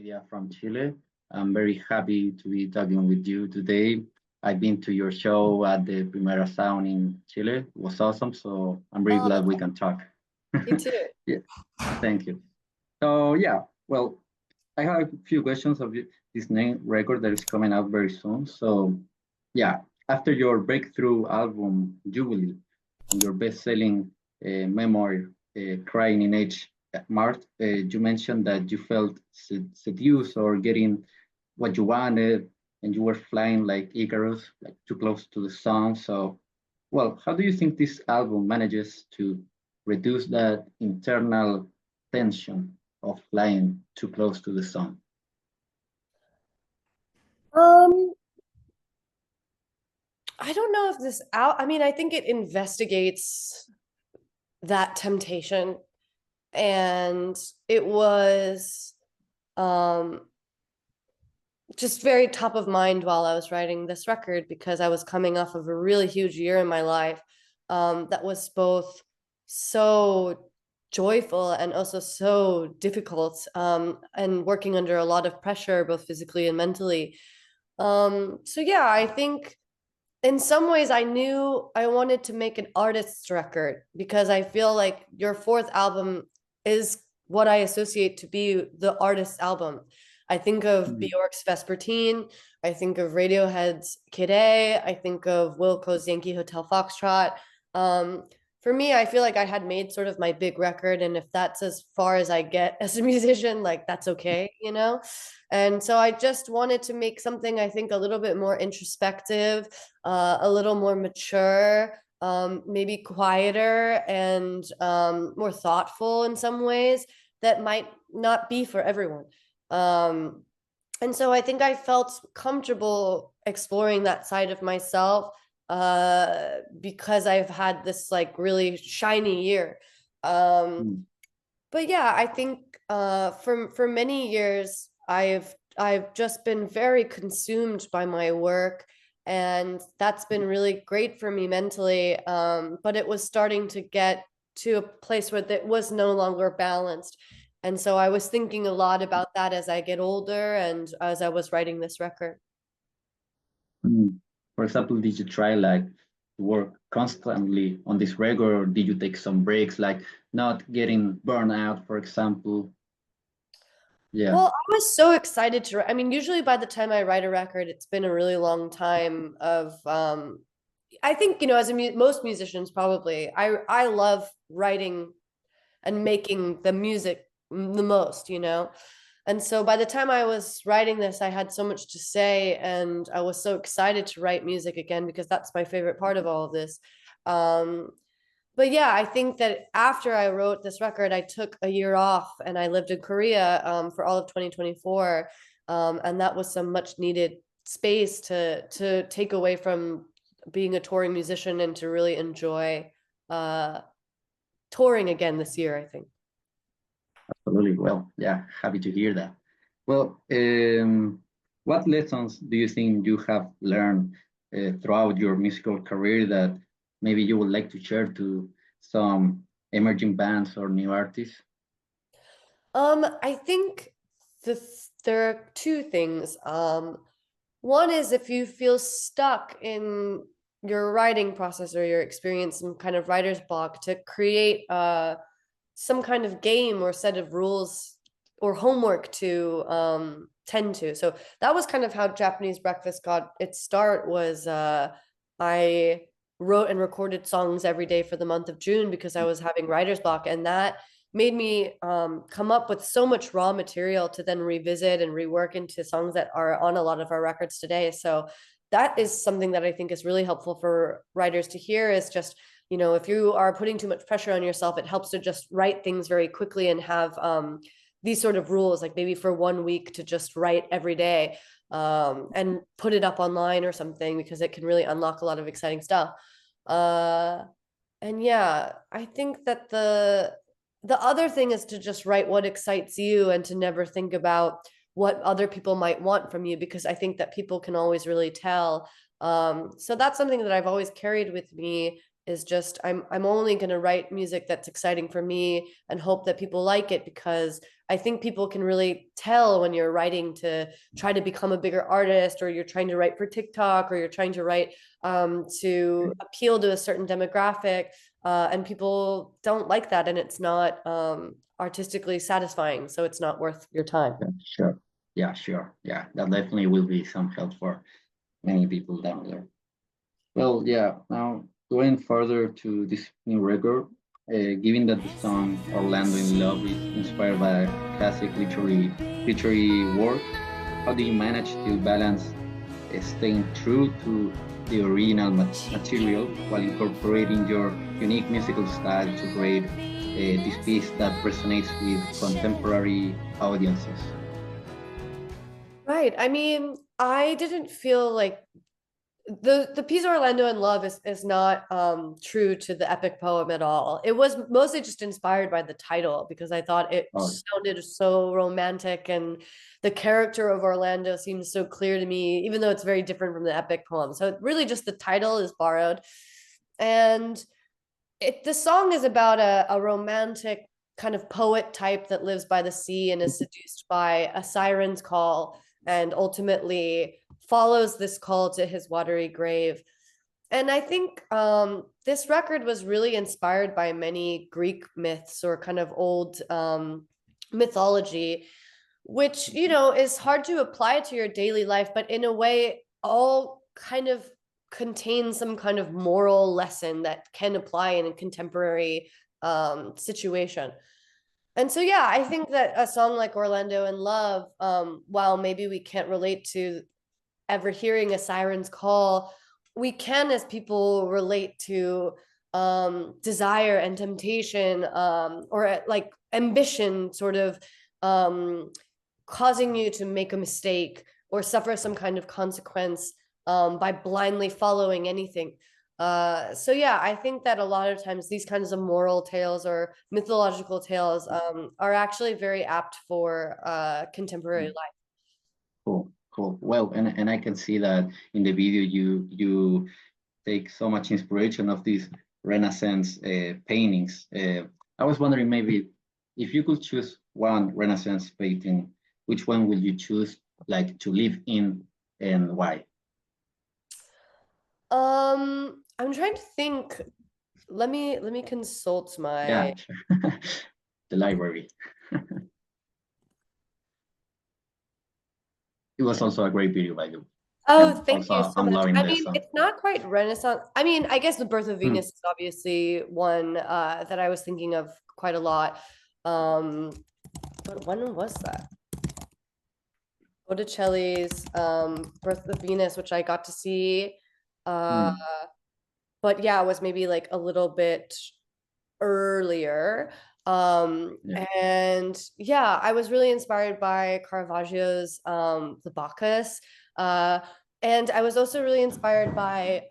Media from Chile. I'm very happy to be talking with you today. I've been to your show at the Primera Sound in Chile. It was awesome, so I'm very Oh, glad we can talk. me too. Yeah, thank you. So yeah, well, I have a few questions of this name record that is coming out very soon. So yeah, after your breakthrough album Jubilee and your best-selling memoir Crying in Age Mart, you mentioned that you felt seduced or getting what you wanted, and you were flying like Icarus, like too close to the sun. So, well, how do you think this album manages to reduce that internal tension of flying too close to the sun? Um, I don't know if this out, I mean, I think it investigates that temptation, and it was um just very top of mind while I was writing this record, because I was coming off of a really huge year in my life that was both so joyful and also so difficult, and working under a lot of pressure, both physically and mentally. So yeah, I think in some ways I knew I wanted to make an artist's record, because I feel like your fourth album is what I associate to be the artist's album. I think of Mm, Bjork's Vespertine, I think of Radiohead's Kid A, I think of Wilco's Yankee Hotel Foxtrot. Um, for me, I feel like I had made sort of my big record, and if that's as far as I get as a musician, like that's okay, you know? And so I just wanted to make something, I think, a little bit more introspective, a little more mature, maybe quieter and more thoughtful in some ways that might not be for everyone. Um, and so I think I felt comfortable exploring that side of myself because I've had this like really shiny year. Um, mm, but yeah, I think for many years I've just been very consumed by my work, and that's been really great for me mentally. But it was starting to get to a place where it was no longer balanced, and so I was thinking a lot about that as I get older and as I was writing this record. mm. For example, did you try like to work constantly on this record, or did you take some breaks, like not getting burned out, for example? Yeah. Well, I was so excited to, I mean, usually by the time I write a record, it's been a really long time of, I think, you know, as a most musicians probably, I love writing and making the music the most, you know? And so by the time I was writing this, I had so much to say, and I was so excited to write music again, because that's my favorite part of all of this. Um, but yeah, I think that after I wrote this record, I took a year off and I lived in Korea for all of 2024. And that was some much needed space to take away from being a touring musician and to really enjoy uh, touring again this year, I think. Absolutely. Well, yeah, happy to hear that. Well, what lessons do you think you have learned throughout your musical career that maybe you would like to share to some emerging bands or new artists? I think there are two things. One is if you feel stuck in your writing process or you're experiencing some kind of writer's block, to create some kind of game or set of rules or homework to tend to. So that was kind of how Japanese Breakfast got its start. Was I wrote and recorded songs every day for the month of June because I was having writer's block, and that made me come up with so much raw material to then revisit and rework into songs that are on a lot of our records today. So that is something that I think is really helpful for writers to hear, is just, you know, if you are putting too much pressure on yourself, it helps to just write things very quickly and have these sort of rules, like maybe for 1 week to just write every day, and put it up online or something, because it can really unlock a lot of exciting stuff. Uh, and yeah, I think that the other thing is to just write what excites you and to never think about what other people might want from you, because I think that people can always really tell. So that's something that I've always carried with me is just I'm only going to write music that's exciting for me and hope that people like it, because I think people can really tell when you're writing to try to become a bigger artist, or you're trying to write for TikTok, or you're trying to write to appeal to a certain demographic, and people don't like that, and it's not artistically satisfying, so it's not worth your time. Sure. Yeah, sure. Yeah, that definitely will be some help for many people down there. Well, yeah, now going further to this new record, given that the song Orlando in Love is inspired by classic literary work, how do you manage to balance staying true to the original material while incorporating your unique musical style to create this piece that resonates with contemporary audiences? Right. I mean, I didn't feel like the piece Orlando in Love is not true to the epic poem at all. It was mostly just inspired by the title, because I thought it Oh, sounded so romantic, and the character of Orlando seems so clear to me, even though it's very different from the epic poem. So really just the title is borrowed. And the song is about a romantic kind of poet type that lives by the sea and is seduced by a siren's call, and ultimately follows this call to his watery grave. And I think this record was really inspired by many Greek myths, or kind of old mythology, which, you know, is hard to apply to your daily life, but in a way, all kind of contain some kind of moral lesson that can apply in a contemporary situation. And so, yeah, I think that a song like Orlando in Love, while maybe we can't relate to ever hearing a siren's call, we can, as people, relate to desire and temptation, or like ambition, sort of causing you to make a mistake or suffer some kind of consequence by blindly following anything. So yeah, I think that a lot of times these kinds of moral tales or mythological tales are actually very apt for contemporary life. cool, cool. Well, and I can see that in the video you take so much inspiration of these Renaissance paintings. I was wondering, maybe if you could choose one Renaissance painting, which one would you choose, like, to live in, and why? I'm trying to think. Let me consult Yeah, my. sure. The library. It was also a great video, by the way. Oh, And thank you also, so I'm much. loving I the mean, song. it's not quite Renaissance. I mean, I guess the Birth of Hmm. Venus is obviously one that I was thinking of quite a lot. Um, but when was that? Botticelli's Birth of Venus, which I got to see. Uh, Hmm. but yeah, it was maybe like a little bit earlier. Yeah. And yeah, I was really inspired by Caravaggio's The Bacchus. Uh, and I was also really inspired by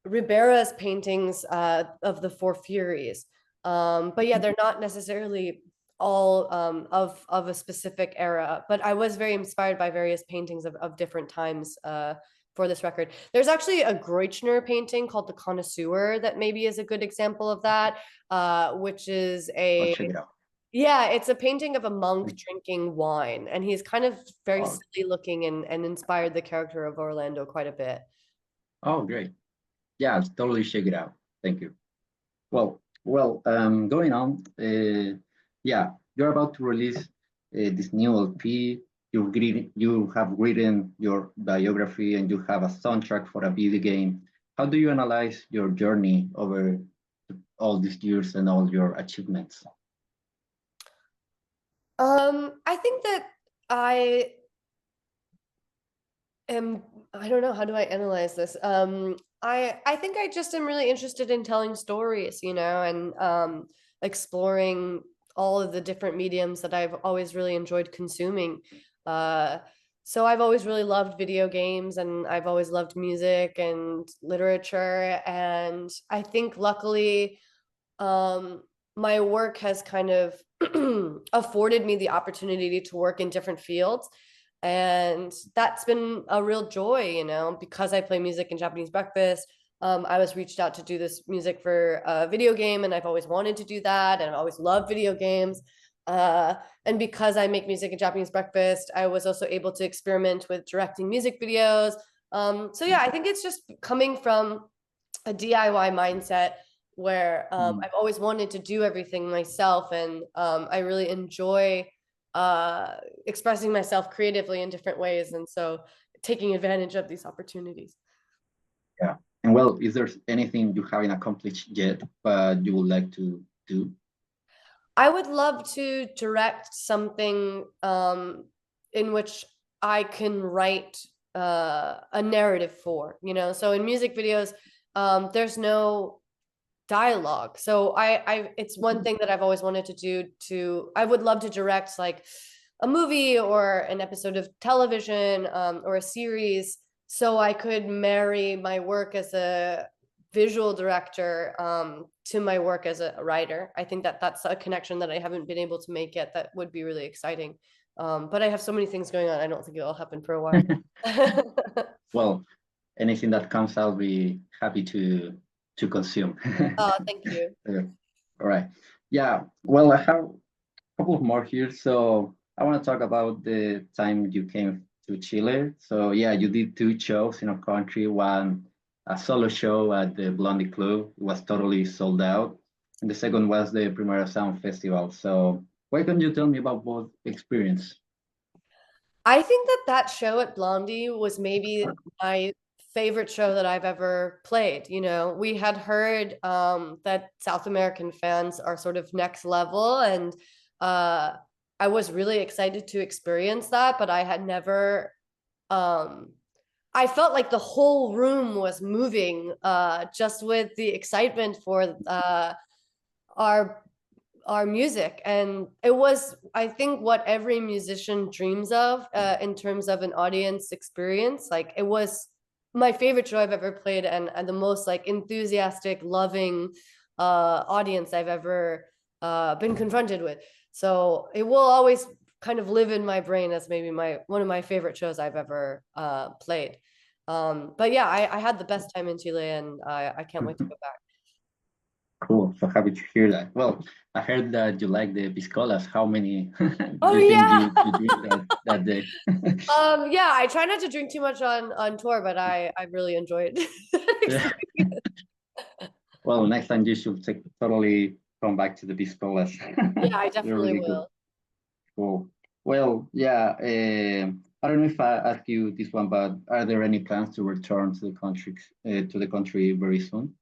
Ribera's paintings of the Four Furies. But yeah, they're not necessarily all of a specific era, but I was very inspired by various paintings of different times for this record. There's actually a Greuchner painting called The Connoisseur that maybe is a good example of that, which is I'll a, check it out. yeah, it's a painting of a monk Hmm. drinking wine, and he's kind of very Oh, silly looking, and inspired the character of Orlando quite a bit. oh, great. Yeah, I'll totally check it out. Thank you. Going on, yeah, you're about to release this new LP. You have written your biography, and you have a soundtrack for a video game. How do you analyze your journey over all these years and all your achievements? I think that I am, I don't know, how do I analyze this? I think I just am really interested in telling stories, you know, and exploring all of the different mediums that I've always really enjoyed consuming. Uh, so I've always really loved video games, and I've always loved music and literature, and I think luckily um, my work has kind of afforded me the opportunity to work in different fields. And that's been a real joy, you know, because I play music in Japanese breakfast. I was reached out to do this music for a video game, and I've always wanted to do that, and I've always loved video games. And because I make music at Japanese Breakfast, I was also able to experiment with directing music videos. So yeah, I think it's just coming from a DIY mindset where I've always wanted to do everything myself, and I really enjoy expressing myself creatively in different ways, and so taking advantage of these opportunities. Yeah. And well, is there anything you haven't accomplished yet, but you would like to do? I would love to direct something in which I can write a narrative for, you know. So in music videos, there's no dialogue. So it's one thing that I've always wanted to do. I would love to direct like a movie or an episode of television or a series, so I could marry my work as a visual director to my work as a writer. I think that that's a connection that I haven't been able to make yet that would be really exciting. But I have so many things going on. I don't think it'll happen for a while. Well, anything that comes, I'll be happy to consume. Oh, thank you. All right. Yeah. Well, I have a couple of more here. So I want to talk about the time you came to Chile. So yeah, you did 2 shows in our country. One, a solo show at the Blondie Club. It was totally sold out. And the second was the Primera Sound Festival. So why don't you tell me about both experience? I think that show at Blondie was maybe my favorite show that I've ever played. You know, we had heard that South American fans are sort of next level, and I was really excited to experience that, but I had never I felt like the whole room was moving just with the excitement for our our music, and it was, I think, what every musician dreams of in terms of an audience experience. Like, it was my favorite show I've ever played, and the most like enthusiastic, loving audience I've ever been confronted with. So it will always kind of live in my brain as maybe one of my favorite shows I've ever played. But yeah, I had the best time in Chile, and I can't wait to go back. Cool. So happy to hear that. Well, I heard that you like the piscolas. How many Oh do you think yeah. you drink that day? Yeah, I try not to drink too much on tour, but I really enjoyed Yeah. Well, next time you should totally come back to the piscolas. Yeah, I They're definitely really good. will. Cool. Well, yeah. I don't know if I ask you this one, but are there any plans to return to the country very soon?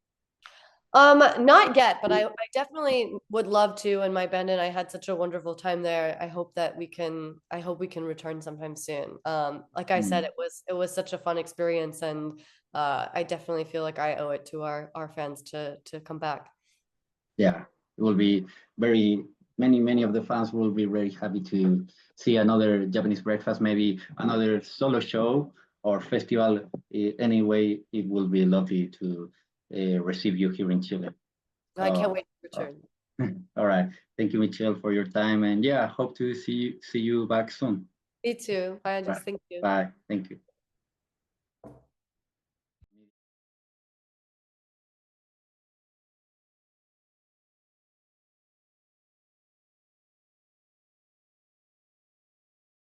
Not yet, but I definitely would love to. And my band and I had such a wonderful time there. I hope we can return sometime soon. Like I said, Mm, it was such a fun experience, and I definitely feel like I owe it to our fans to come back. yeah, it will be very many of the fans will be very happy to see another Japanese breakfast, maybe another solo show or festival. Anyway, it will be lovely to receive you here in Chile. I can't So, wait to uh, return. all right. Thank you, Michelle, for your time, and yeah, hope to see you back soon. Me too. I Bye. just thank you. Bye. Thank you.